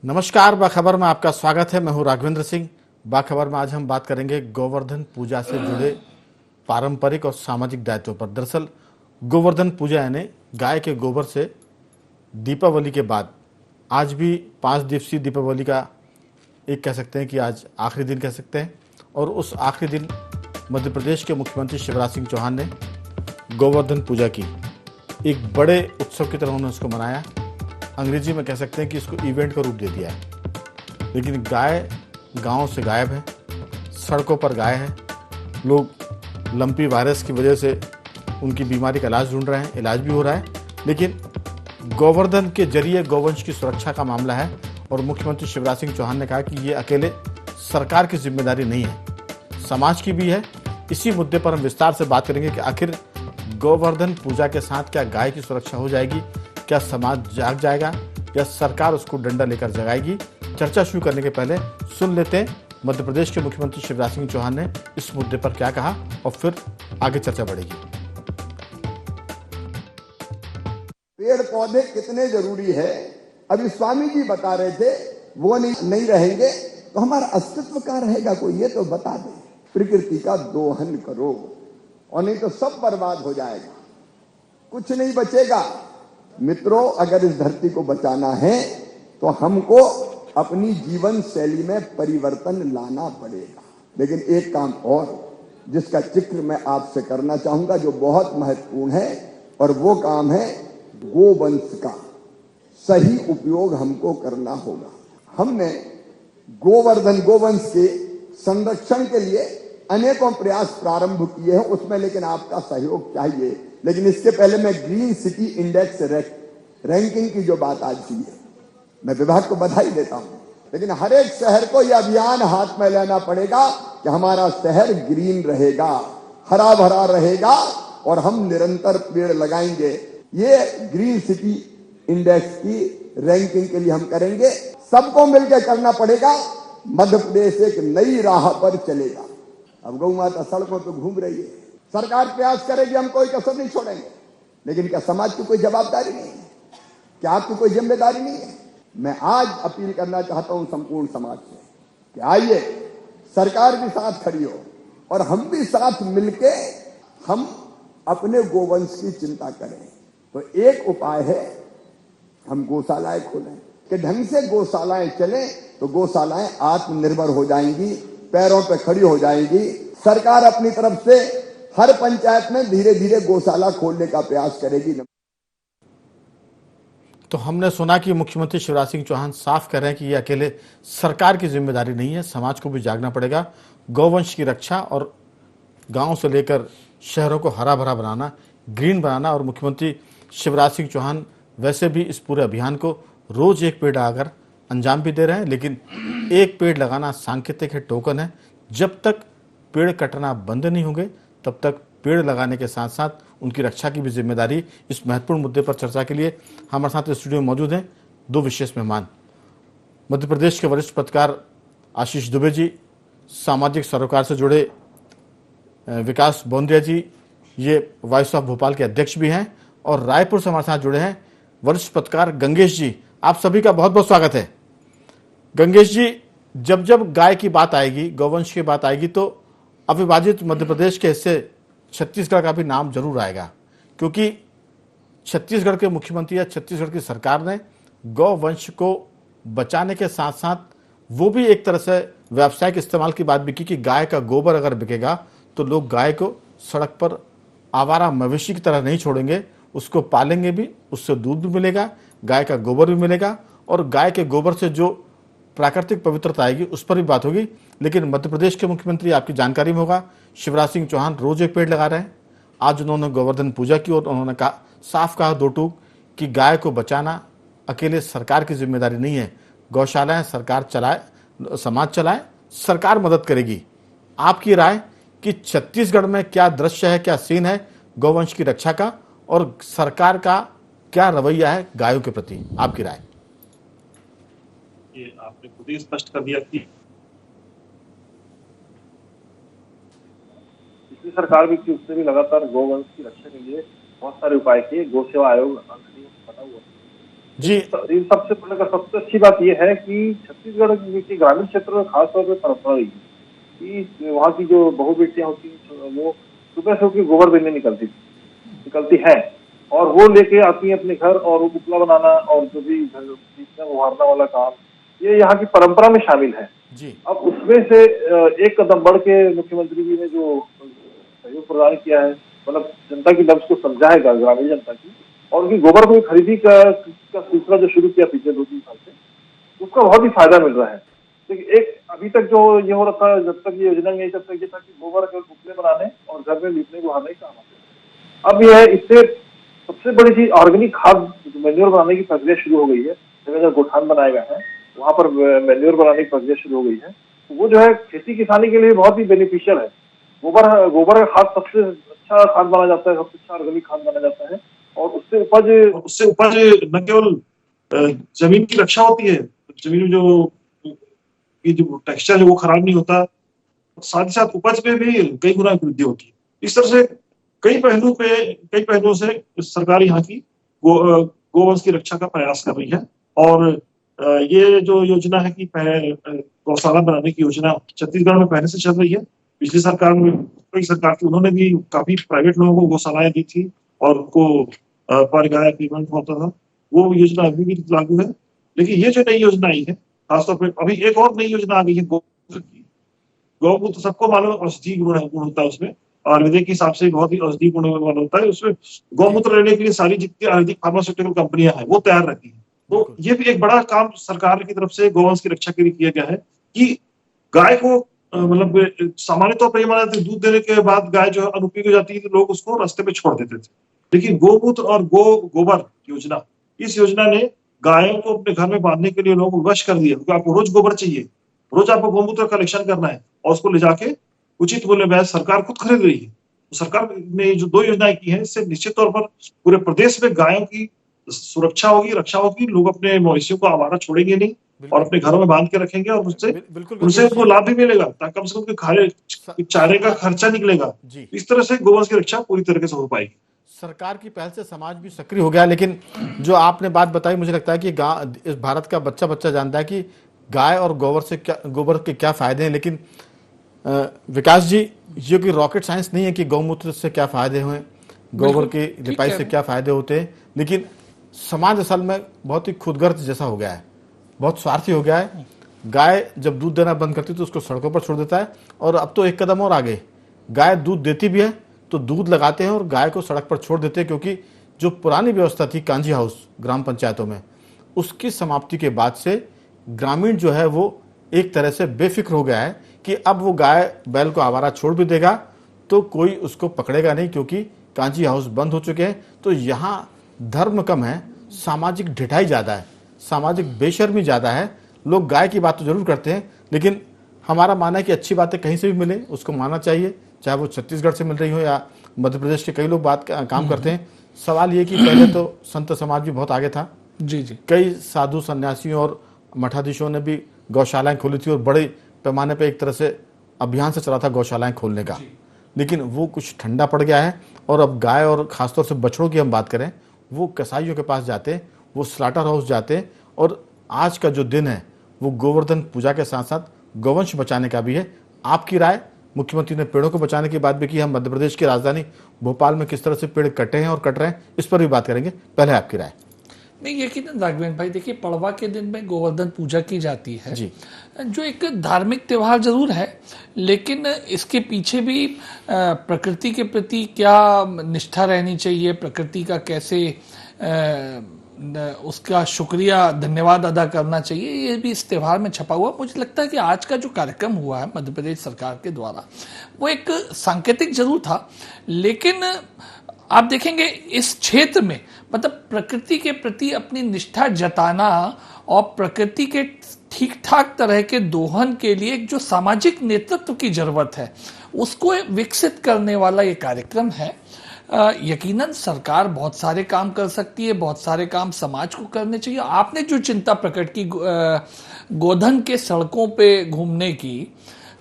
नमस्कार, बाखबर में आपका स्वागत है। मैं हूं राघवेंद्र सिंह। बाखबर में आज हम बात करेंगे गोवर्धन पूजा से जुड़े पारंपरिक और सामाजिक दायित्वों पर। दरअसल गोवर्धन पूजा यानी गाय के गोबर से दीपावली के बाद आज भी 5 दिवसीय दीपावली का एक कह सकते हैं कि आज आखिरी दिन कह सकते हैं। और उस आखिरी दिन मध्य प्रदेश के मुख्यमंत्री शिवराज सिंह चौहान ने गोवर्धन पूजा की एक बड़े उत्सव की तरह उन्होंने उसको मनाया। अंग्रेजी में कह सकते हैं कि इसको इवेंट का रूप दे दिया है। लेकिन गाय गांव से गायब है, सड़कों पर गाय है। लोग लंपी वायरस की वजह से उनकी बीमारी का इलाज ढूंढ रहे हैं, इलाज भी हो रहा है। लेकिन गोवर्धन के जरिए गौवंश की सुरक्षा का मामला है और मुख्यमंत्री शिवराज सिंह चौहान ने कहा कि ये अकेले सरकार की जिम्मेदारी नहीं है, समाज की भी है। इसी मुद्दे पर हम विस्तार से बात करेंगे कि आखिर गोवर्धन पूजा के साथ क्या गाय की सुरक्षा हो जाएगी, क्या समाज जाग जाएगा या सरकार उसको डंडा लेकर जगाएगी। चर्चा शुरू करने के पहले सुन लेते हैं मध्य प्रदेश के मुख्यमंत्री शिवराज सिंह चौहान ने इस मुद्दे पर क्या कहा और फिर आगे चर्चा बढ़ेगी। पेड़ पौधे कितने जरूरी है, अभी स्वामी जी बता रहे थे। वो नहीं रहेंगे तो हमारा अस्तित्व कहाँ रहेगा, कोई ये तो बता दे। प्रकृति का दोहन करो और नहीं तो सब बर्बाद हो जाएगा, कुछ नहीं बचेगा। मित्रों, अगर इस धरती को बचाना है तो हमको अपनी जीवन शैली में परिवर्तन लाना पड़ेगा। लेकिन एक काम और जिसका जिक्र मैं आपसे करना चाहूंगा, जो बहुत महत्वपूर्ण है, और वो काम है गोवंश का सही उपयोग हमको करना होगा। हमने गोवंश के संरक्षण के लिए अनेकों प्रयास प्रारंभ किए हैं उसमें, लेकिन आपका सहयोग चाहिए। लेकिन इसके पहले मैं ग्रीन सिटी इंडेक्स रैंकिंग की जो बात आज की है, मैं विभाग को बधाई देता हूं। लेकिन हर एक शहर को यह अभियान हाथ में लेना पड़ेगा कि हमारा शहर ग्रीन रहेगा, हरा भरा रहेगा और हम निरंतर पेड़ लगाएंगे। ये ग्रीन सिटी इंडेक्स की रैंकिंग के लिए हम करेंगे, सबको मिलकर करना पड़ेगा। मध्य प्रदेश एक नई राह पर चलेगा। अब गौ माता सड़कों पर घूम रही है, सरकार प्रयास करेगी, हम कोई कसर नहीं छोड़ेंगे। लेकिन क्या समाज की कोई जवाबदारी नहीं है? क्या आपकी कोई जिम्मेदारी नहीं है? मैं आज अपील करना चाहता हूं संपूर्ण समाज से कि आइए, सरकार भी साथ खड़ी हो और हम भी साथ मिलके हम अपने गोवंश की चिंता करें। तो एक उपाय है, हम गौशालाएं खोलें कि ढंग से गौशालाएं चलें तो गौशालाएं आत्मनिर्भर हो जाएंगी, पैरों पे खड़ी हो जाएंगी। सरकार अपनी तरफ से हर पंचायत में धीरे धीरे गौशाला खोलने का प्रयास करेगी। तो हमने सुना कि मुख्यमंत्री शिवराज सिंह चौहान साफ कह रहे हैं कि ये अकेले सरकार की जिम्मेदारी नहीं है, समाज को भी जागना पड़ेगा। गौवंश की रक्षा और गांव से लेकर शहरों को हरा भरा बनाना, ग्रीन बनाना। और मुख्यमंत्री शिवराज सिंह चौहान वैसे भी इस पूरे अभियान को रोज एक पेड़ लगाकर अंजाम भी दे रहे हैं। लेकिन एक पेड़ लगाना सांकेतिक है, टोकन है। जब तक पेड़ कटना बंद नहीं होंगे तब तक पेड़ लगाने के साथ साथ उनकी रक्षा की भी जिम्मेदारी। इस महत्वपूर्ण मुद्दे पर चर्चा के लिए हमारे साथ स्टूडियो में मौजूद हैं दो विशेष मेहमान। मध्य प्रदेश के वरिष्ठ पत्रकार आशीष दुबे जी, सामाजिक सरोकार से जुड़े विकास बोंदिया जी, ये वॉइस ऑफ भोपाल के अध्यक्ष भी हैं, और रायपुर से हमारे साथ जुड़े हैं वरिष्ठ पत्रकार गंगेश जी। आप सभी का बहुत बहुत स्वागत है। गंगेश जी, जब जब गाय की बात आएगी, गौवंश की बात आएगी, तो अविभाजित मध्य प्रदेश के हिस्से छत्तीसगढ़ का भी नाम जरूर आएगा, क्योंकि छत्तीसगढ़ के मुख्यमंत्री या छत्तीसगढ़ की सरकार ने गौवंश को बचाने के साथ साथ वो भी एक तरह से व्यावसायिक इस्तेमाल की बात भी की कि गाय का गोबर अगर बिकेगा तो लोग गाय को सड़क पर आवारा मवेशी की तरह नहीं छोड़ेंगे, उसको पालेंगे भी, उससे दूध भी मिलेगा, गाय का गोबर भी मिलेगा, और गाय के गोबर से जो प्राकृतिक पवित्रता आएगी उस पर भी बात होगी। लेकिन मध्य प्रदेश के मुख्यमंत्री, आपकी जानकारी में होगा, शिवराज सिंह चौहान रोज एक पेड़ लगा रहे हैं। आज उन्होंने गोवर्धन पूजा की और उन्होंने कहा, साफ कहा दो टूक, कि गाय को बचाना अकेले सरकार की जिम्मेदारी नहीं है। गौशालाएं सरकार चलाए, समाज चलाए, सरकार मदद करेगी। आपकी राय कि छत्तीसगढ़ में क्या दृश्य है, क्या सीन है गौवंश की रक्षा का, और सरकार का क्या रवैया है गायों के प्रति, आपकी राय? ये आपने खुद ही स्पष्ट कर दिया कि पिछली सरकार भी थी, उसने भी लगातार गौवंश की रक्षा के लिए बहुत सारे उपाय किए। गौ सेवा आयोग बना हुआ, जी इन सबसे पहले का सबसे अच्छी बात यह है कि छत्तीसगढ़ के ग्रामीण क्षेत्र में खासतौर पर परंपरा रही है कि वहाँ की जो बहू बेटियां होती हैं वो सुबह से होकर गोबर देने निकलती हैं और वो लेके आती हैं अपने घर और उपला बनाना और जो भी घर में उभारना वाला काम, ये यहाँ की परंपरा में शामिल है। जी अब उसमें से एक कदम बढ़ के मुख्यमंत्री जी ने जो सहयोग प्रदान किया है, मतलब जनता की नब्ज को समझाएगा, ग्रामीण जनता की, और उनकी गोबर को खरीदी का सिलसिला जो शुरू किया पिछले 2-3 साल से, उसका बहुत ही फायदा मिल रहा है। देखिए, एक अभी तक जो ये हो रहा था, जब तक ये योजना नहीं, तब तक ये था कि गोबर के उपले बनाने और घर में लीपने गुहारने ही काम आते। अब यह है, इससे सबसे बड़ी चीज ऑर्गेनिक खाद मैन्योर बनाने की प्रक्रिया शुरू हो गई है। जगह जगह गोठान बनाए गए हैं, वहां पर मैन्योर बनाने की प्रक्रिया शुरू हो गई है। तो वो जो है खेती किसानी के लिए बहुत ही बेनिफिशियल है। गोबर का खाद सबसे अच्छा खाद माना जाता है, सबसे अच्छा ऑर्गेनिक खाद माना जाता है और उससे उपज न केवल जमीन की रक्षा होती है, जमीन में जो टेक्सचर है वो खराब नहीं होता, साथ ही साथ उपज में भी कई गुना वृद्धि होती है। इस तरह से कई पहलुओं से सरकार यहाँ की गोवंश की रक्षा का प्रयास कर रही है। और ये जो योजना है कि गौशाला बनाने की योजना छत्तीसगढ़ में पहले से चल रही है। पिछली सरकार में कई सरकार थी, उन्होंने भी काफी प्राइवेट लोगों को गौशालाएं दी थी और उनको पर गाय पेमेंट होता था। वो योजना अभी भी लागू है। लेकिन ये जो नई योजना आई है, खासतौर पर अभी एक और नई योजना आ गई है गौमूत्र की। गौमूत्र सबको मालूम औषधि गुण होता है उसमें, आयुर्वेदिक के हिसाब से बहुत ही औषधि गुण वाला होता है। उसमें गौमूत्र लेने के लिए सारी जितनी आयुर्वेदिक फार्मास्यूटिकल कंपनियां हैं वो तैयार रहती है। तो ये भी एक बड़ा काम सरकार की तरफ से गौवंश की रक्षा के लिए किया गया है कि गाय को मतलब सामान्य तौर पर ये माना जाता है दूध देने के बाद गाय जो अनुपयोगी हो जाती है तो लोग उसको रास्ते पे छोड़ देते थे। लेकिन गोमूत्र और गोबर योजना, इस योजना ने गायों को अपने घर में बांधने के लिए लोगों को वश कर दिया, क्योंकि आपको रोज गोबर चाहिए, रोज आपको गोमूत्र कलेक्शन करना है और उसको ले जाके उचित मूल्य में सरकार खुद खरीद रही है। तो सरकार ने जो 2 योजनाएं की है, इससे निश्चित तौर पर पूरे प्रदेश में गायों की सुरक्षा होगी, रक्षा होगी। लोग अपने मवेशियों को आवारा छोड़ेंगे नहीं और अपने घरों में बांध के रखेंगे और उनसे उनको लाभ भी मिलेगा, ताकि कम से कम खाने चारे का खर्चा निकलेगा। इस तरह से गोवंश की रक्षा पूरी तरीके से हो पाएगी। सरकार की पहल से समाज भी सक्रिय हो गया। लेकिन जो आपने बात बताई, मुझे लगता है कि इस भारत का बच्चा जानता है कि गाय और गोबर के क्या फायदे हैं। लेकिन विकास जी, ये कोई रॉकेट साइंस नहीं है कि गौमूत्र से क्या फायदे हुए, गोबर की लिपाई से क्या फायदे होते हैं। लेकिन समाज असल में बहुत ही खुदगर्ज जैसा हो गया है, बहुत स्वार्थी हो गया है। गाय जब दूध देना बंद करती है तो उसको सड़कों पर छोड़ देता है। और अब तो एक कदम और आगे, गाय दूध देती भी है तो दूध लगाते हैं और गाय को सड़क पर छोड़ देते हैं, क्योंकि जो पुरानी व्यवस्था थी कांजी हाउस ग्राम पंचायतों में, उसकी समाप्ति के बाद से ग्रामीण जो है वो एक तरह से बेफिक्र हो गया है कि अब वो गाय बैल को आवारा छोड़ भी देगा तो कोई उसको पकड़ेगा नहीं, क्योंकि कांजी हाउस बंद हो चुके हैं। तो यहाँ धर्म कम है, सामाजिक ढिठाई ज़्यादा है, सामाजिक बेशर्मी ज़्यादा है। लोग गाय की बात तो जरूर करते हैं, लेकिन हमारा मानना है कि अच्छी बातें कहीं से भी मिले उसको मानना चाहिए, चाहे वो छत्तीसगढ़ से मिल रही हो या मध्य प्रदेश के कई लोग काम करते हैं। सवाल ये कि पहले तो संत समाज भी बहुत आगे था। जी, कई साधु सन्यासियों और मठाधीशों ने भी गौशालाएं खोली थी और बड़े पैमाने पे एक तरह से अभियान से चला था गौशालाएं खोलने का। लेकिन वो कुछ ठंडा पड़ गया है और अब गाय और खासतौर से बछड़ों की हम बात करें, वो कसाईयों के पास जाते हैं, वो स्लाटर हाउस जाते हैं। और आज का जो दिन है वो गोवर्धन पूजा के साथ साथ गौवंश बचाने का भी है। आपकी राय? मुख्यमंत्री ने पेड़ों को बचाने की बात भी की। हम मध्य प्रदेश की राजधानी भोपाल में किस तरह से पेड़ कटे हैं और कट रहे हैं, इस पर भी बात करेंगे। पहले आपकी राय। नहीं, यकीनन राघवेंद्र भाई, देखिए, पड़वा के दिन में गोवर्धन पूजा की जाती है जी, जो एक धार्मिक त्यौहार जरूर है, लेकिन इसके पीछे भी प्रकृति के प्रति क्या निष्ठा रहनी चाहिए, प्रकृति का कैसे उसका शुक्रिया, धन्यवाद अदा करना चाहिए, ये भी इस त्यौहार में छपा हुआ। मुझे लगता है कि आज का जो कार्यक्रम हुआ है मध्य प्रदेश सरकार के द्वारा, वो एक सांकेतिक जरूर था, लेकिन आप देखेंगे इस क्षेत्र में मतलब प्रकृति के प्रति अपनी निष्ठा जताना और प्रकृति के ठीक ठाक तरह के दोहन के लिए जो सामाजिक नेतृत्व की जरूरत है, उसको विकसित करने वाला ये कार्यक्रम है। यकीनन सरकार बहुत सारे काम कर सकती है, बहुत सारे काम समाज को करने चाहिए। आपने जो चिंता प्रकट की गोधन के सड़कों पे घूमने की,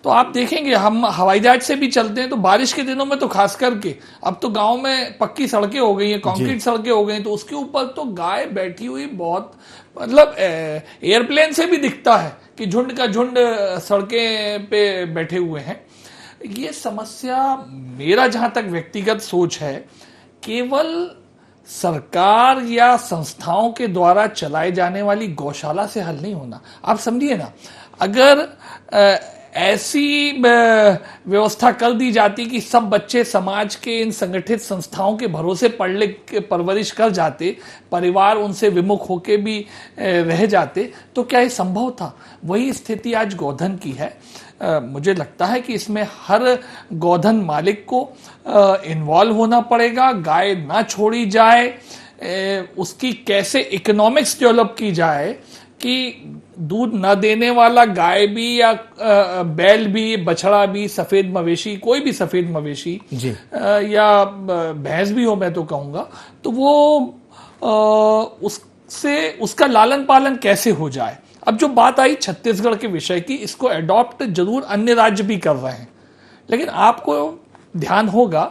तो आप देखेंगे, हम हवाई जहाज से भी चलते हैं तो बारिश के दिनों में तो खास करके, अब तो गांव में पक्की सड़कें हो गई हैं, कंक्रीट सड़कें हो गई हैं, तो उसके ऊपर तो गाय बैठी हुई बहुत, मतलब एयरप्लेन से भी दिखता है कि झुंड का झुंड सड़कें पे बैठे हुए हैं। ये समस्या, मेरा जहां तक व्यक्तिगत सोच है, केवल सरकार या संस्थाओं के द्वारा चलाए जाने वाली गौशाला से हल नहीं होना। आप समझिए ना, अगर ऐसी व्यवस्था कर दी जाती कि सब बच्चे समाज के इन संगठित संस्थाओं के भरोसे पढ़ लिख के परवरिश कर जाते, परिवार उनसे विमुख होके भी रह जाते, तो क्या ये संभव था? वही स्थिति आज गोधन की है। मुझे लगता है कि इसमें हर गोधन मालिक को इन्वॉल्व होना पड़ेगा। गाय ना छोड़ी जाए, उसकी कैसे इकोनॉमिक्स डेवलप की जाए कि दूध न देने वाला गाय भी या बैल भी, बछड़ा भी, सफेद मवेशी, कोई भी सफेद मवेशी या भैंस भी हो, मैं तो कहूंगा, तो वो उससे उसका लालन पालन कैसे हो जाए। अब जो बात आई छत्तीसगढ़ के विषय की, इसको अडॉप्ट जरूर अन्य राज्य भी कर रहे हैं, लेकिन आपको ध्यान होगा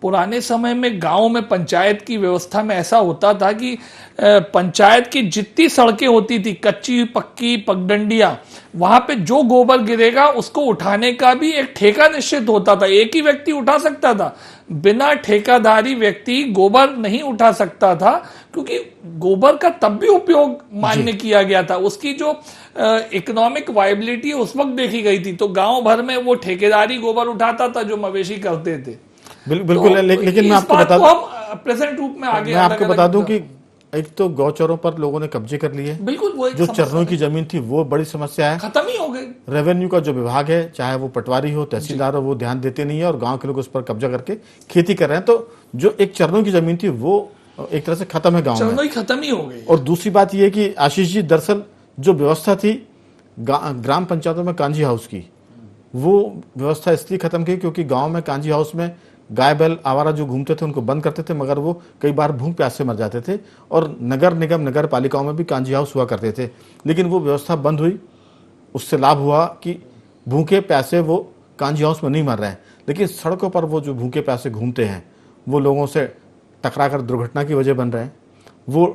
पुराने समय में गांव में पंचायत की व्यवस्था में ऐसा होता था कि पंचायत की जितनी सड़कें होती थी, कच्ची पक्की पगडंडियां, वहां पे जो गोबर गिरेगा उसको उठाने का भी एक ठेका निश्चित होता था। एक ही व्यक्ति उठा सकता था, बिना ठेकादारी व्यक्ति गोबर नहीं उठा सकता था, क्योंकि गोबर का तब भी उपयोग मान्य किया गया था। उसकी जो इकोनॉमिक वायबिलिटी उस वक्त देखी गई थी, तो गांव भर में वो ठेकेदारी गोबर उठाता था जो मवेशी करते थे। बिल्कुल, लेकिन मैं आपको बता दूं, हम प्रेजेंट रूप में आगे मैं आपको बता दूं कि एक तो गौचरों पर लोगों ने कब्जे कर लिए, बिल्कुल वो जो चरणों की जमीन थी वो बड़ी समस्या है, खत्म ही हो गई। रेवेन्यू का जो विभाग है, चाहे वो पटवारी हो, तहसीलदार हो, वो ध्यान देते नहीं है और गांव के लोग उस पर कब्जा करके खेती कर रहे हैं। तो जो एक चरणों की जमीन थी वो एक तरह से खत्म है गांव में, चरणों ही खत्म ही हो गई। और दूसरी बात यह कि आशीष जी, दरअसल जो व्यवस्था थी ग्राम पंचायतों में कांजी हाउस की, वो व्यवस्था इसलिए खत्म की क्योंकि गांव में कांजी हाउस में गाय बैल आवारा जो घूमते थे उनको बंद करते थे, मगर वो कई बार भूख प्यास से मर जाते थे। और नगर निगम, नगर पालिकाओं में भी कांजी हाउस हुआ करते थे, लेकिन वो व्यवस्था बंद हुई। उससे लाभ हुआ कि भूखे प्यासे वो कांजी हाउस में नहीं मर रहे हैं, लेकिन सड़कों पर वो जो भूखे प्यासे घूमते हैं वो लोगों से टकरा कर दुर्घटना की वजह बन रहे हैं। वो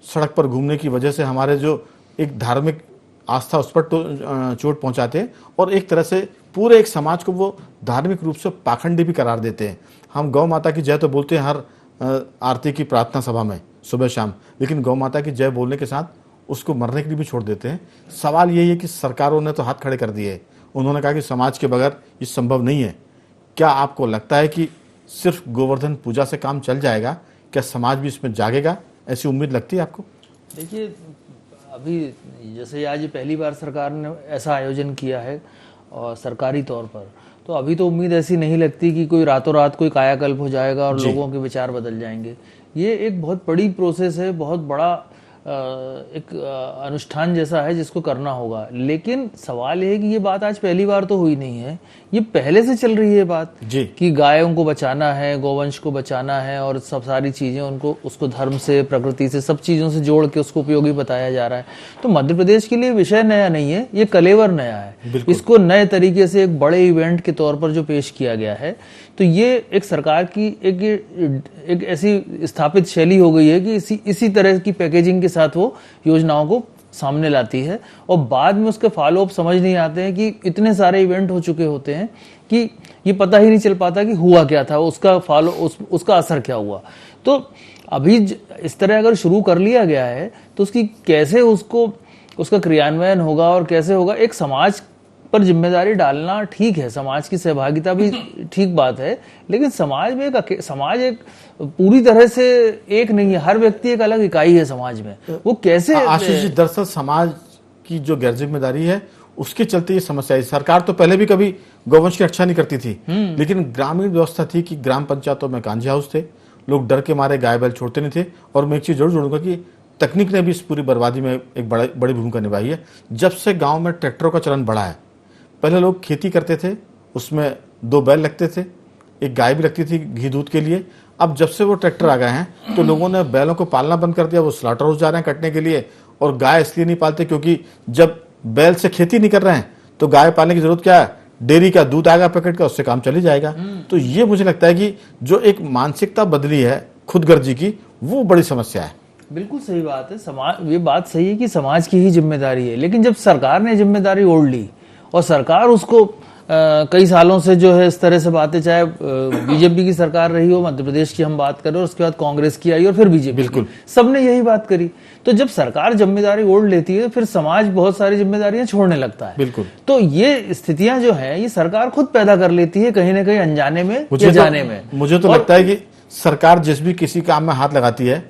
सड़क पर घूमने की वजह से हमारे जो एक धार्मिक आस्था उस पर चोट पहुंचाते हैं, और एक तरह से पूरे एक समाज को वो धार्मिक रूप से पाखंडी भी करार देते हैं। हम गौ माता की जय तो बोलते हैं हर आरती की प्रार्थना सभा में सुबह शाम, लेकिन गौ माता की जय बोलने के साथ उसको मरने के लिए भी छोड़ देते हैं। सवाल यही है कि सरकारों ने तो हाथ खड़े कर दिए, उन्होंने कहा कि समाज के बगैर ये संभव नहीं है। क्या आपको लगता है कि सिर्फ गोवर्धन पूजा से काम चल जाएगा? क्या समाज भी इसमें जागेगा? ऐसी उम्मीद लगती है आपको? देखिए, अभी जैसे आज पहली बार सरकार ने ऐसा आयोजन किया है और सरकारी तौर पर, तो अभी तो उम्मीद ऐसी नहीं लगती कि कोई रातों रात कोई कायाकल्प हो जाएगा और लोगों के विचार बदल जाएंगे। ये एक बहुत बड़ी प्रोसेस है, बहुत बड़ा एक अनुष्ठान जैसा है जिसको करना होगा। लेकिन सवाल ये है कि ये बात आज पहली बार तो हुई नहीं है, ये पहले से चल रही है बात कि गायों को बचाना है, गौवंश को बचाना है, और सब सारी चीजें उनको, उसको धर्म से, प्रकृति से, सब चीजों से जोड़ के उसको उपयोगी बताया जा रहा है। तो मध्य प्रदेश के लिए विषय नया नहीं है, ये कलेवर नया है। इसको नए तरीके से एक बड़े इवेंट के तौर पर जो पेश किया गया है, तो ये एक सरकार की एक ऐसी स्थापित शैली हो गई है कि इसी तरह की पैकेजिंग के साथ वो योजनाओं को सामने लाती है, और बाद में उसके फॉलो अप समझ नहीं आते हैं कि इतने सारे इवेंट हो चुके होते हैं कि ये पता ही नहीं चल पाता कि हुआ क्या था, उसका फॉलो उसका असर क्या हुआ। तो अभी इस तरह अगर शुरू कर लिया गया है तो उसकी कैसे उसका क्रियान्वयन होगा और कैसे होगा, एक समाज पर जिम्मेदारी डालना ठीक है, समाज की सहभागिता भी ठीक बात है, लेकिन समाज में समाज एक पूरी तरह से एक नहीं है, हर व्यक्ति एक अलग इकाई है समाज में। वो कैसे आशीष जी, दरअसल समाज की जो गैर जिम्मेदारी है उसके चलते ये समस्या है। सरकार तो पहले भी कभी गौवंश की रक्षा नहीं करती थी, लेकिन ग्रामीण व्यवस्था थी कि ग्राम पंचायतों में कांजी हाउस थे, लोग डर के मारे गाय बैल छोड़ते नहीं थे। और मैं एक चीज जरूर जोड़ूंगा कि तकनीक ने भी इस पूरी बर्बादी में एक बड़ी भूमिका निभाई है। जब से गाँव में ट्रैक्टरों का चलन बढ़ा है, पहले लोग खेती करते थे, उसमें 2 बैल लगते थे, एक गाय भी लगती थी घी दूध के लिए। अब जब से वो ट्रैक्टर आ गए हैं तो लोगों ने बैलों को पालना बंद कर दिया, वो स्लॉटर हाउस जा रहे हैं कटने के लिए। और गाय इसलिए नहीं पालते क्योंकि जब बैल से खेती नहीं कर रहे हैं तो गाय पालने की जरूरत क्या है? डेयरी का दूध आएगा पैकेट का, उससे काम चल ही जाएगा। तो ये मुझे लगता है कि जो एक मानसिकता बदली है खुदगर्जी की, वो बड़ी समस्या है। बिल्कुल सही बात है। समाज, ये बात सही है कि समाज की ही जिम्मेदारी है, लेकिन जब सरकार ने जिम्मेदारी ओढ़ ली और सरकार उसको कई सालों से जो है इस तरह से बातें, चाहे बीजेपी की सरकार रही हो, मध्य प्रदेश की हम बात करें, और उसके बाद कांग्रेस की आई और फिर बीजेपी, बिल्कुल सबने यही बात करी। तो जब सरकार जिम्मेदारी ओढ़ लेती है फिर समाज बहुत सारी जिम्मेदारियां छोड़ने लगता है। बिल्कुल। तो ये स्थितियां जो है ये सरकार खुद पैदा कर लेती है, कहीं ना कहीं अनजाने में या जाने में। मुझे तो लगता है कि सरकार जिस भी किसी काम में हाथ लगाती है,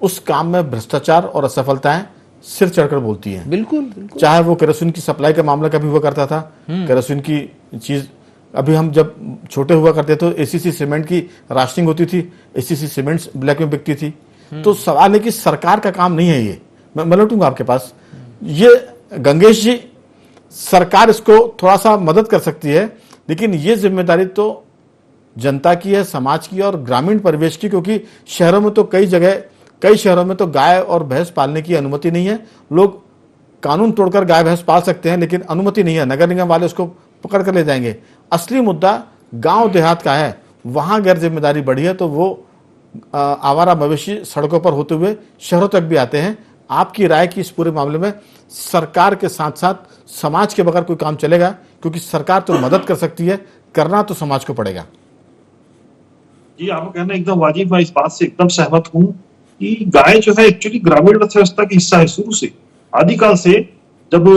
उस काम में भ्रष्टाचार और असफलताएं सिर चढ़कर बोलती हैं। बिल्कुल, बिल्कुल। चाहे वो केरोसिन की सप्लाई का मामला कभी हुआ करता था, केरोसिन की चीज, अभी हम जब छोटे हुआ करते तो एसीसी सीमेंट की राशनिंग होती थी, एसीसी सीमेंट ब्लैक में बिकती थी। तो सवाल है कि सरकार का काम नहीं है ये। मैं लौटूंगा आपके पास। ये गंगेश जी, सरकार इसको थोड़ा सा मदद कर सकती है, लेकिन ये जिम्मेदारी तो जनता की है, समाज की और ग्रामीण परिवेश की, क्योंकि शहरों में तो कई शहरों में तो गाय और भैंस पालने की अनुमति नहीं है। लोग कानून तोड़कर गाय भैंस पाल सकते हैं, लेकिन अनुमति नहीं है, नगर निगम वाले उसको पकड़ कर ले जाएंगे। असली मुद्दा गांव देहात का है, वहां गैर जिम्मेदारी बढ़ी है, तो वो आवारा मवेशी सड़कों पर होते हुए शहरों तक भी आते हैं। आपकी राय की इस पूरे मामले में सरकार के साथ साथ समाज के बगैर कोई काम चलेगा? क्योंकि सरकार तो मदद कर सकती है, करना तो समाज को पड़ेगा। जी, आपका कहना एकदम वाजिब, मैं इस बात से एकदम सहमत हूँ कि गाय जो है एक्चुअली ग्रामीण अर्थव्यवस्था का हिस्सा है शुरू से, आदिकाल से। जब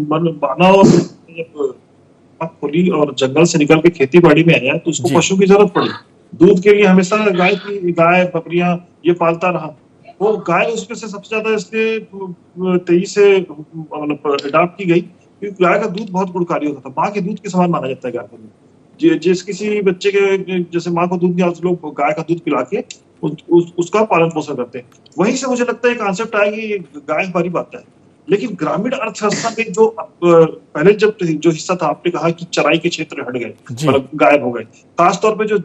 मानव जब खोली और जंगल से निकल के खेती बाड़ी में आया तो उसको पशु की जरूरत पड़ी। दूध के लिए हमेशा गाय बकरियां ये पालता रहा। वो गाय उसमें से सबसे ज्यादा इसलिए तेजी से मतलब अडॉप्ट की गई क्योंकि गाय का दूध बहुत गुणकारी होता था। माँ के दूध के समान माना जाता है गाय का दूध। जिस किसी बच्चे के जैसे माँ को दूध दिया, लोग गाय का दूध पिला के उसका पालन पोषण करते हैं। वहीं से मुझे लगता है कॉन्सेप्ट आया कि गाय हमारी बात है। लेकिन ग्रामीण अर्थव्यवस्था में जो पहले जब जो हिस्सा था, आपने कहा कि चराई के क्षेत्र हट गए, मतलब गायब हो गए। खासतौर पे जो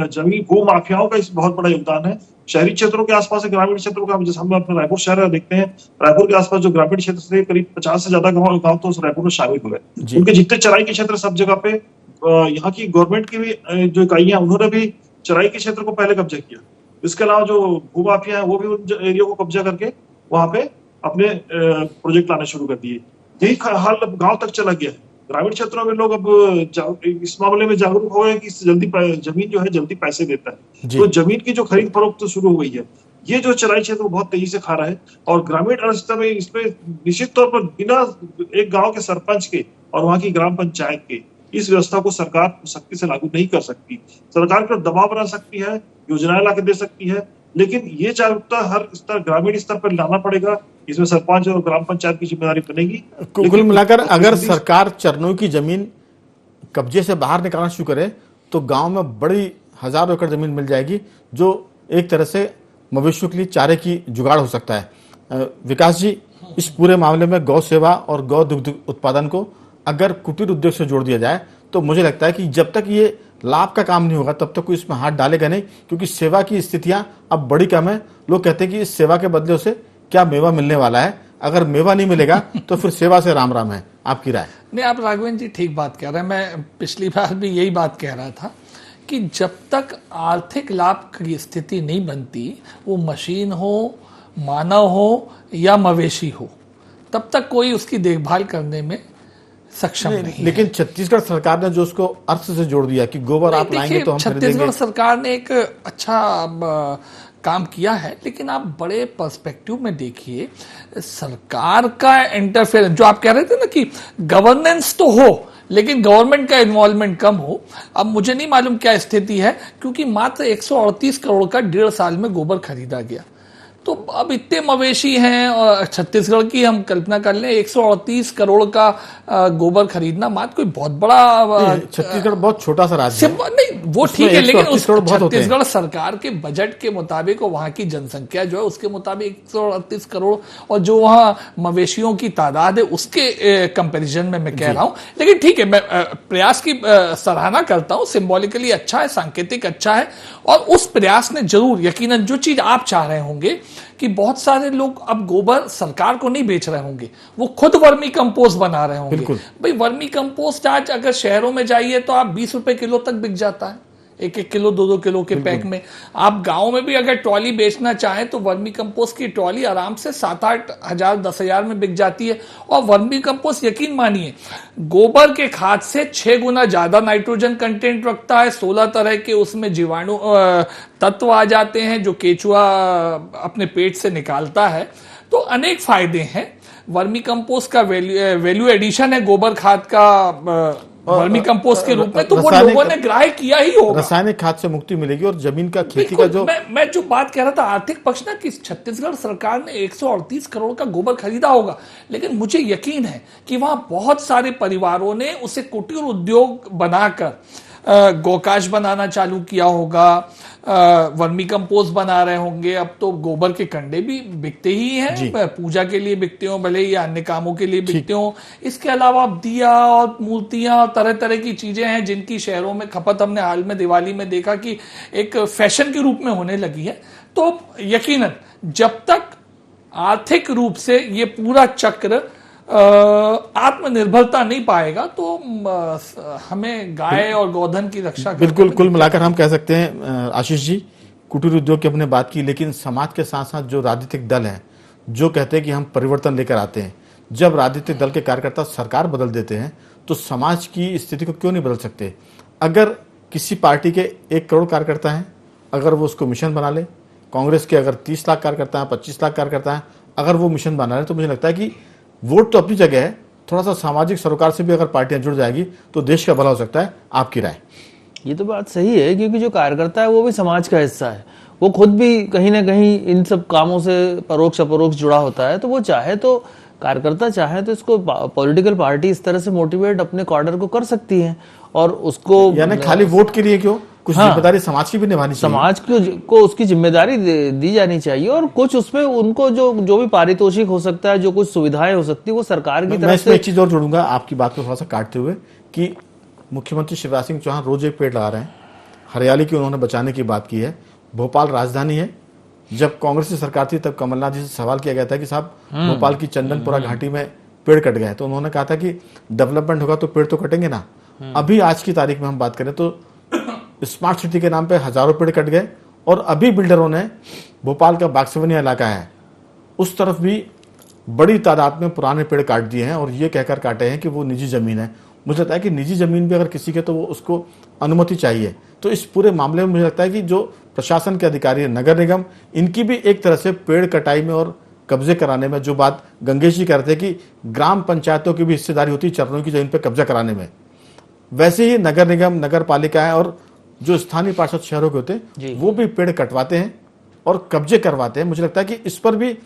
जमीन भू माफियाओं का इस बहुत बड़ा योगदान है। शहरी क्षेत्रों के आसपास ग्रामीण क्षेत्रों का, जैसे हम अपने रायपुर शहर देखते हैं, रायपुर के आसपास जो ग्रामीण क्षेत्र थे करीब 50 से ज्यादा गाँव तो उस रायपुर में शामिल हो गए। उनके जितने चराई के क्षेत्र सब जगह पे यहाँ की गवर्नमेंट की भी जो इकाइयां, उन्होंने भी चराई के क्षेत्र को पहले कब्जा किया। इसके अलावा जो भूमाफिया है वो भी उन एरिया को कब्जा करके वहां पे अपने प्रोजेक्ट लाने शुरू कर दिए। यही हाल अब गांव तक चला गया है। ग्रामीण क्षेत्रों में लोग अब इस मामले में जागरूक हो गए कि जल्दी जमीन जो है जल्दी पैसे देता है, तो जमीन की जो खरीद फरोख्त तो शुरू हो गई है। ये जो चराई क्षेत्र बहुत तेजी से खा रहा है और ग्रामीण अर्थव्यवस्था में इसमें निश्चित तौर पर बिना एक गाँव के सरपंच के और वहां की ग्राम पंचायत के इस व्यवस्था को सरकार सख्ती से लागू नहीं कर सकती। सरकार पर दबाव बना सकती है, योजनाएं लाके दे सकती है, लेकिन ये जागरूकता हर स्तर, ग्रामीण स्तर पर लाना पड़ेगा। इसमें सरपंच और ग्राम पंचायत की जिम्मेदारी बनेगी। कुल मिलाकर अगर सरकार चरणों की जमीन कब्जे से बाहर निकालना शुरू करे तो गांव में बड़ी हजारों एकड़ जमीन मिल जाएगी, जो एक तरह से मवेशियों के लिए चारे की जुगाड़ हो सकता है। विकास जी, इस पूरे मामले में गौ सेवा और गौ दुग्ध उत्पादन को अगर कुटीर उद्योग से जोड़ दिया जाए तो मुझे लगता है कि जब तक ये लाभ का काम नहीं होगा तब तक कोई इसमें हाथ डालेगा नहीं, क्योंकि सेवा की स्थितियां अब बड़ी कम है। लोग कहते हैं कि इस सेवा के बदले उसे क्या मेवा मिलने वाला है। अगर मेवा नहीं मिलेगा तो फिर सेवा से राम राम है। आपकी राय? नहीं, आप राघवेंद्र जी ठीक बात कह रहे हैं। मैं पिछली बार भी यही बात कह रहा था कि जब तक आर्थिक लाभ की स्थिति नहीं बनती, वो मशीन हो, मानव हो या मवेशी हो, तब तक कोई उसकी देखभाल करने में सक्षम नहीं। लेकिन छत्तीसगढ़ सरकार ने जो उसको अर्थ से जोड़ दिया कि गोबर आप लाएंगे तो हम छत्तीसगढ़ सरकार ने एक अच्छा काम किया है, लेकिन आप बड़े पर्सपेक्टिव में देखिए, सरकार का इंटरफेरेंस, जो आप कह रहे थे ना कि गवर्नेंस तो हो लेकिन गवर्नमेंट का इन्वॉल्वमेंट कम हो। अब मुझे नहीं मालूम क्या स्थिति है, क्योंकि मात्र 138 करोड़ का 1.5 साल में गोबर खरीदा गया। तो अब इतने मवेशी हैं और छत्तीसगढ़ की हम कल्पना कर लें, 138 करोड़ का गोबर खरीदना मात्र कोई बहुत बड़ा, छत्तीसगढ़ बहुत छोटा सा राज्य है। नहीं वो ठीक है, लेकिन उस छत्तीसगढ़ सरकार के बजट के मुताबिक और वहां की जनसंख्या जो है उसके मुताबिक 138 करोड़ और जो वहां मवेशियों की तादाद है उसके कंपैरिजन में मैं कह रहा हूं। लेकिन ठीक है, मैं प्रयास की सराहना करता हूं, सिंबॉलिकली अच्छा है, सांकेतिक अच्छा है, और उस प्रयास ने जरूर यकीनन जो चीज आप चाह रहे होंगे कि बहुत सारे लोग अब गोबर सरकार को नहीं बेच रहे होंगे, वो खुद वर्मी कंपोस्ट बना रहे होंगे। भाई वर्मी कंपोस्ट आज अगर शहरों में जाइए तो आप 20 रुपए किलो तक बिक जाता है, 1-1 किलो 2-2 किलो के पैक में। आप गांव में भी अगर ट्रॉली बेचना चाहें तो वर्मी कंपोस्ट की ट्रॉली आराम से 7-8 हजार 10 हजार में बिक जाती है। और वर्मी कंपोस्ट यकीन मानिए गोबर के खाद से 6 गुना ज्यादा नाइट्रोजन कंटेंट रखता है, 16 तरह के उसमें जीवाणु तत्व आ जाते हैं जो केचुआ अपने पेट से निकालता है। तो अनेक फायदे हैं। वर्मी कंपोस्ट का वैल्यू एडिशन है गोबर खाद का वर्मी कंपोस्ट के रूप में, तो वो लोगों ने ग्राह्य किया ही होगा। रासायनिक खाद से मुक्ति मिलेगी और जमीन का खेती का जो मैं जो बात कह रहा था आर्थिक पक्ष ना कि छत्तीसगढ़ सरकार ने 138 करोड़ का गोबर खरीदा होगा, लेकिन मुझे यकीन है कि वहां बहुत सारे परिवारों ने उसे कुटीर उद्योग बनाकर गौकाश बनाना चालू किया होगा, वर्मी कंपोस्ट बना रहे होंगे। अब तो गोबर के कंडे भी बिकते ही हैं, पूजा के लिए बिकते हो भले या अन्य कामों के लिए बिकते हो। इसके अलावा दिया और मूर्तियां और तरह तरह की चीजें हैं जिनकी शहरों में खपत हमने हाल में दिवाली में देखा कि एक फैशन के रूप में होने लगी है। तो यकीनन जब तक आर्थिक रूप से ये पूरा चक्र आत्मनिर्भरता नहीं पाएगा तो हमें गाय और गोधन की रक्षा बिल्कुल कुल मिलाकर हम कह सकते हैं आशीष जी, कुटीर उद्योग की अपने बात की, लेकिन समाज के साथ साथ जो राजनीतिक दल हैं जो कहते हैं कि हम परिवर्तन लेकर आते हैं, जब राजनीतिक दल के कार्यकर्ता सरकार बदल देते हैं तो समाज की स्थिति को क्यों नहीं बदल सकते। अगर किसी पार्टी के 1 करोड़ कार्यकर्ता हैं, अगर वो उसको मिशन बना ले, कांग्रेस के अगर 30 लाख कार्यकर्ता हैं, 25 लाख कार्यकर्ता हैं, अगर वो मिशन बना ले, तो मुझे लगता है कि वोट तो अपनी जगह है, थोड़ा सा सामाजिक सरोकार से भी अगर पार्टियां जुड़ जाएगी तो देश का भला हो सकता है। आपकी राय? ये तो बात सही है, क्योंकि जो कार्यकर्ता है वो भी समाज का हिस्सा है, वो खुद भी कहीं ना कहीं इन सब कामों से परोक्ष अपरोक्ष जुड़ा होता है। तो वो चाहे तो कार्यकर्ता चाहे तो इसको पॉलिटिकल पार्टी इस तरह से मोटिवेट अपने कॉर्डर को कर सकती है और उसको यानी खाली वोट के लिए क्यों, कुछ जिम्मेदारी समाज की भी निभानी चाहिए, समाज को उसकी जिम्मेदारी दी जानी चाहिए और कुछ उसमें उनको जो भी पारितोषिक हो सकता है, जो कुछ सुविधाएं हो सकती है वो सरकार की तरफ से। एक चीज और जोड़ूंगा आपकी बात को थोड़ा सा काटते हुए कि मुख्यमंत्री शिवराज सिंह चौहान रोज एक पेड़ लगा रहे हैं, हरियाली की उन्होंने बचाने की बात की है। भोपाल राजधानी है, जब कांग्रेस की सरकार थी तब कमलनाथ जी से सवाल किया गया था कि साहब भोपाल की चंदनपुरा घाटी में पेड़ कट गए, तो उन्होंने कहा था कि डेवलपमेंट होगा तो पेड़ तो कटेंगे ना। अभी आज की तारीख में हम बात करें तो स्मार्ट सिटी के नाम पे हजारों पेड़ कट गए और अभी बिल्डरों ने भोपाल का बाक्सवनिया इलाका है उस तरफ भी बड़ी तादाद में पुराने पेड़ काट दिए हैं और ये कहकर काटे हैं कि वो निजी जमीन है। मुझे लगता है कि निजी जमीन भी अगर किसी के तो वो उसको अनुमति चाहिए। तो इस पूरे मामले में मुझे लगता है कि जो प्रशासन के अधिकारी है, नगर निगम, इनकी भी एक तरह से पेड़ कटाई में और कब्जे कराने में, जो बात गंगेश जी कह रहे थे कि ग्राम पंचायतों की भी हिस्सेदारी होती है चरणों की जमीन पर कब्जा कराने में, वैसे ही नगर निगम, नगर पालिकाएं और जो स्थानीय पार्षद शहरों के होते हैं वो भी पेड़ कटवाते हैं और कब्जे करवाते हैं। मुझे लगता है कि इस पर भी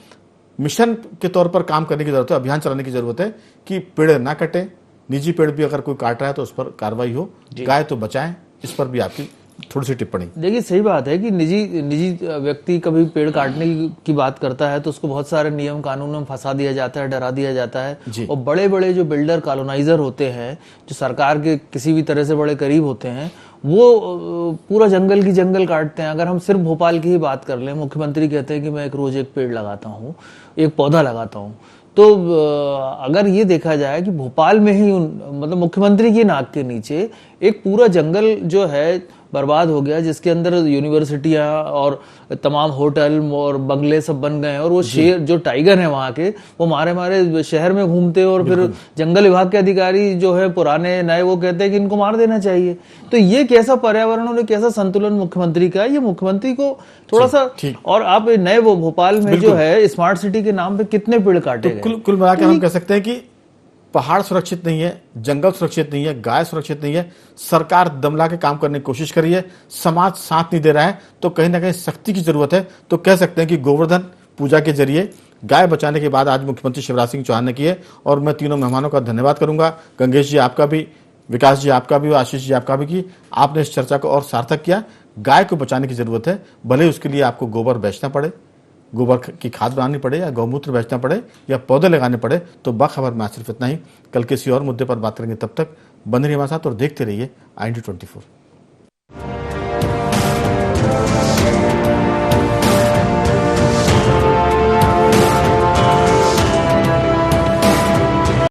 मिशन के तौर पर काम करने की जरूरत है, अभियान चलाने की जरूरत है कि पेड़ ना कटे, निजी पेड़ भी अगर कोई काट रहा है तो उस पर कार्रवाई हो, गाय तो बचाएं। इस पर भी आपकी थोड़ी सी टिप्पणी। देखिए सही बात है कि निजी व्यक्ति कभी पेड़ काटने की बात करता है तो उसको बहुत सारे नियम कानून में फंसा दिया जाता है, डरा दिया जाता है। और बड़े बड़े जो बिल्डर कॉलोनाइजर होते हैं, जो सरकार के किसी भी तरह से बड़े करीब होते हैं, वो पूरा जंगल की जंगल काटते हैं। अगर हम सिर्फ भोपाल की ही बात कर लें, मुख्यमंत्री कहते हैं कि मैं रोज एक पेड़ लगाता हूँ, एक पौधा लगाता हूँ। तो अगर ये देखा जाए कि भोपाल में ही मतलब मुख्यमंत्री की नाक के नीचे एक पूरा जंगल जो है बर्बाद हो गया, जिसके अंदर यूनिवर्सिटियां और तमाम होटल और बंगले सब बन गए हैं और वो शेर जो टाइगर है वहां के, वो मारे शहर में घूमते और फिर जंगल विभाग के अधिकारी जो है पुराने नए वो कहते हैं कि इनको मार देना चाहिए। तो ये कैसा पर्यावरण और कैसा संतुलन मुख्यमंत्री का है, ये मुख्यमंत्री को थोड़ा सा। और आप नए वो भोपाल में जो है स्मार्ट सिटी के नाम पे कितने पेड़ काटे गए। कुल मिलाकर हम कह सकते हैं कि पहाड़ सुरक्षित नहीं है, जंगल सुरक्षित नहीं है, गाय सुरक्षित नहीं है, सरकार दमला के काम करने की कोशिश कर रही है, समाज साथ नहीं दे रहा है, तो कहीं ना कहीं सख्ती की जरूरत है। तो कह सकते हैं कि गोवर्धन पूजा के जरिए गाय बचाने की बात आज मुख्यमंत्री शिवराज सिंह चौहान ने की है। और मैं तीनों मेहमानों का धन्यवाद करूंगा, गंगेश जी आपका भी, विकास जी आपका भी, आशीष जी आपका भी, कि आपने इस चर्चा को और सार्थक किया। गाय को बचाने की जरूरत है, भले उसके लिए आपको गोबर बेचना पड़े, गोबर की खाद बनानी पड़े या गौमूत्र बेचना पड़े या पौधे लगाने पड़े। तो बाखबर में आज सिर्फ इतना ही, कल किसी और मुद्दे पर बात करेंगे। तब तक बने रहिए हमारे साथ और देखते रहिए IND24।